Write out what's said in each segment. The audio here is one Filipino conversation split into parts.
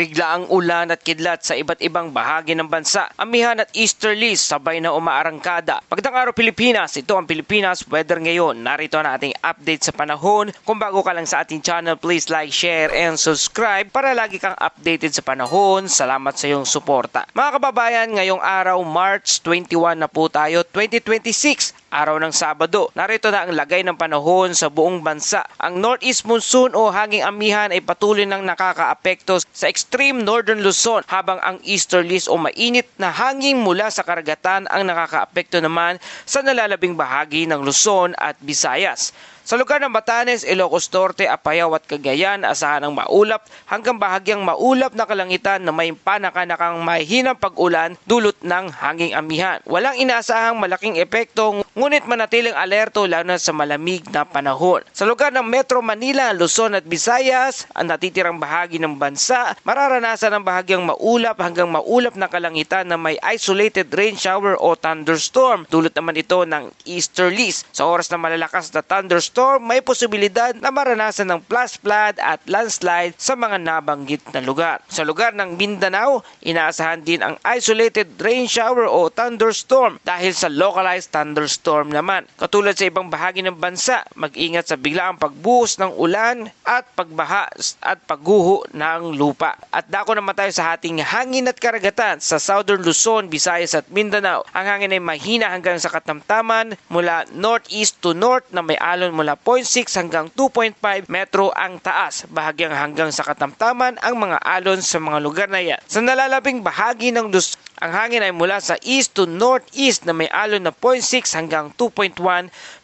Biglaang ulan at kidlat sa iba't ibang bahagi ng bansa. Amihan at easterlies sabay na umaarangkada. Magandang araw Pilipinas, ito ang Pilipinas Weather ngayon. Narito ang ating update sa panahon. Kung bago ka lang sa ating channel, please like, share, and subscribe para lagi kang updated sa panahon. Salamat sa iyong suporta. Mga kababayan, ngayong araw March 21 na po tayo, 2026. Araw ng Sabado. Narito na ang lagay ng panahon sa buong bansa. Ang northeast monsoon o hanging amihan ay patuloy nang nakakaapekto sa extreme northern Luzon, habang ang easterlies o mainit na hangin mula sa karagatan ang nakakaapekto naman sa nalalabing bahagi ng Luzon at Visayas. Sa lugar ng Batanes, Ilocos Norte, Apayao at Cagayan, asahan ng maulap hanggang bahagyang maulap na kalangitan na may panakanakang mahinang pag-ulan dulot ng hanging amihan. Walang inaasahang malaking epekto, ngunit manatiling alerto lalo na sa malamig na panahon. Sa lugar ng Metro Manila, Luzon at Visayas, ang natitirang bahagi ng bansa, mararanasan ng bahagyang maulap hanggang maulap na kalangitan na may isolated rain shower o thunderstorm. Dulot naman ito ng easterlies. Sa oras na malalakas na thunderstorm, may posibilidad na maranasan ng flash flood at landslide sa mga nabanggit na lugar. Sa lugar ng Mindanao, inaasahan din ang isolated rain shower o thunderstorm dahil sa localized thunderstorm naman. Katulad sa ibang bahagi ng bansa, mag-ingat sa biglaang pagbuhos ng ulan at pagbaha at pagguho ng lupa. At dako naman tayo sa ating hangin at karagatan. Sa Southern Luzon, Visayas at Mindanao, ang hangin ay mahina hanggang sa katamtaman mula northeast to north na may alon mula 0.6 hanggang 2.5 metro ang taas. Bahagyang hanggang sa katamtaman ang mga alon sa mga lugar na yan. Sa nalalabing bahagi ng Luzon, ang hangin ay mula sa east to northeast na may alon na 0.6 hanggang 2.1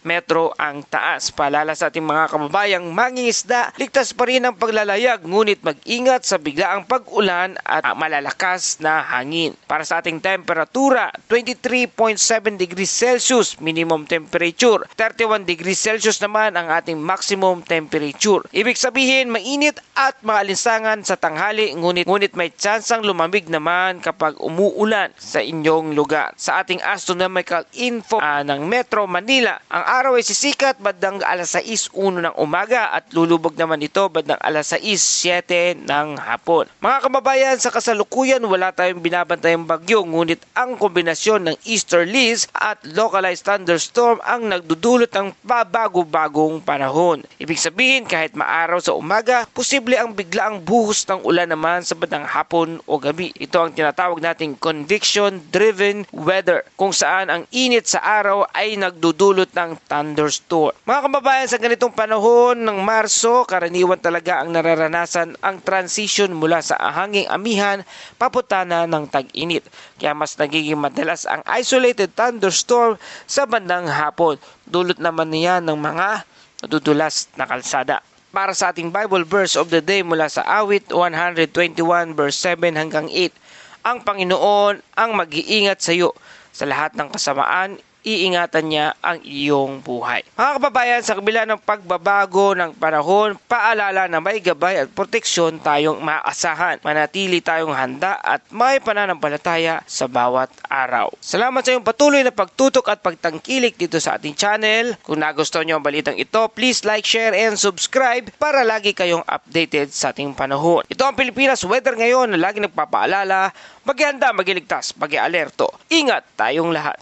metro ang taas. Paalala sa ating mga kababayang mangingisda, ligtas pa rin ang paglalayag, ngunit mag-ingat sa biglaang pag-ulan at malalakas na hangin. Para sa ating temperatura, 23.7 degrees Celsius minimum temperature, 31 degrees Celsius naman ang ating maximum temperature. Ibig sabihin, mainit at maalinsangan sa tanghali, ngunit may tsansang lumamig naman kapag umuulan sa inyong lugar. Sa ating astronomical info ng Metro Manila, ang araw ay sisikat bandang alas 6:01 ng umaga at lulubog naman ito bandang alas 6:07 ng hapon. Mga kababayan, sa kasalukuyan wala tayong binabantayang bagyo, ngunit ang kombinasyon ng easterlies at localized thunderstorm ang nagdudulot ng pabago-bagong panahon. Ibig sabihin, kahit maaraw sa umaga, posible ang biglaang buhos ng ulan naman sa bandang hapon o gabi. Ito ang tinatawag nating convection-driven weather, kung saan ang init sa araw ay nagdudulot ng thunderstorm. Mga kababayan, sa ganitong panahon ng Marso, karaniwan talaga ang nararanasan ang transition mula sa hanging amihan papunta na ng tag-init. Kaya mas nagiging madalas ang isolated thunderstorm sa bandang hapon. Dulot naman niya ng mga madudulas na kalsada. Para sa ating Bible verse of the day mula sa Awit 121 verse 7 hanggang 8, ang Panginoon ang mag-iingat sa iyo sa lahat ng kasamaan, iingatan niya ang iyong buhay. Mga kababayan, sa kabila ng pagbabago ng panahon, paalala na may gabay at proteksyon tayong maasahan. Manatili tayong handa at may pananampalataya sa bawat araw. Salamat sa iyong patuloy na pagtutok at pagtangkilik dito sa ating channel. Kung nagustuhan niyo ang balitang ito, please like, share, and subscribe para lagi kayong updated sa ating panahon. Ito ang Pilipinas Weather ngayon na lagi nagpapaalala, mag-ihanda, mag-iligtas, mag-alerto. Ingat tayong lahat.